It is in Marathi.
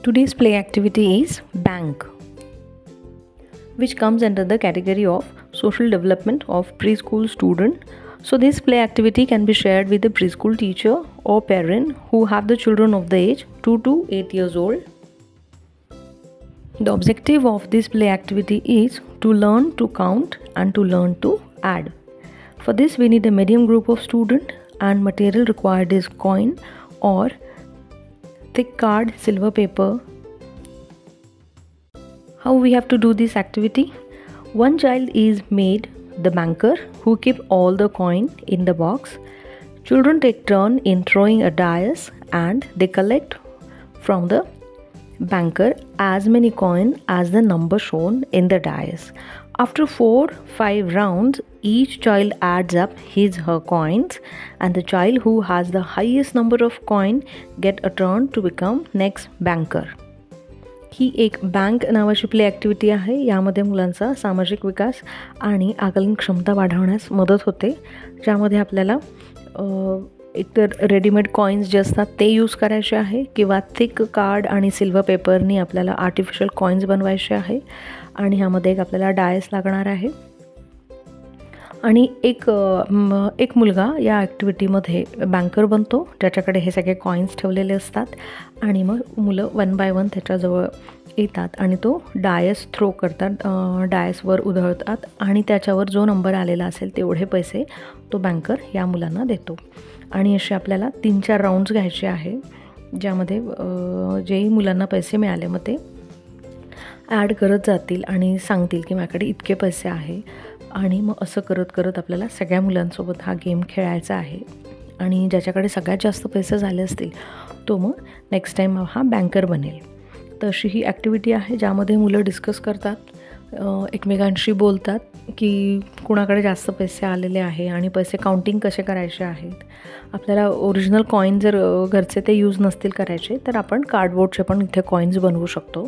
Today's play activity is bank, which comes under the category of social development of preschool student. So this play activity can be shared with the preschool teacher or parent who have the children of the age 2 to 8 years old. The objective of this play activity is to learn to count and to learn to add. For this we need a medium group of students, and material required is coin or thick card, silver paper. How we have to do this activity? One child is made the banker who keep all the coin in the box. Children take turn in throwing a dice and they collect from the banker as many coin as the number shown in the dice. After 4-5 rounds, each child adds up her coins, and the child who has the highest number of coin get a turn to become next banker. ही एक बँक नावाची प्ले ॲक्टिव्हिटी आहे. यामध्ये मुलांचा सामाजिक विकास आणि आकलन क्षमता वाढवण्यास मदत होते, ज्यामध्ये आपल्याला एकतर रेडीमेड कॉईन्स जे असतात ते यूज करायचे आहे किंवा थिक कार्ड आणि सिल्वर पेपरनी आपल्याला आर्टिफिशियल कॉईन्स बनवायचे आहे. आणि ह्यामध्ये एक आपल्याला डायस लागणार आहे. आणि एक मुलगा या ॲक्टिव्हिटीमध्ये बँकर बनतो, ज्याच्याकडे हे सगळे कॉईन्स ठेवलेले असतात. आणि मग मुलं 1 बाय 1 त्याच्याजवळ येतात आणि तो डायस थ्रो करतात, डायसवर उधळतात आणि त्याच्यावर जो नंबर आलेला असेल तेवढे पैसे तो बँकर या मुलांना देतो. आणि असे आपल्याला 3-4 राऊंड्स घ्यायचे आहे, ज्यामध्ये जेही मुलांना पैसे मिळाले मग ते ॲड करत जातील आणि सांगतील की माझ्याकडे इतके पैसे आहे. आणि मग असं करत करत आपल्याला सगळ्या मुलांसोबत हा गेम खेळायचा आहे. आणि ज्याच्याकडे सगळ्यात जास्त पैसे झाले असतील तो मग नेक्स्ट टाईम हा बँकर बनेल. तर अशी ही ॲक्टिव्हिटी आहे, ज्यामध्ये मुलं डिस्कस करतात, एकमेकांशी बोलतात की कुणाकडे जास्त पैसे आलेले आहे आणि पैसे काउंटिंग कसे करायचे आहेत. आपल्याला ओरिजिनल कॉईन जर घरचे ते यूज नसतील करायचे तर आपण कार्डबोर्डचे पण इथे कॉईन्स बनवू शकतो.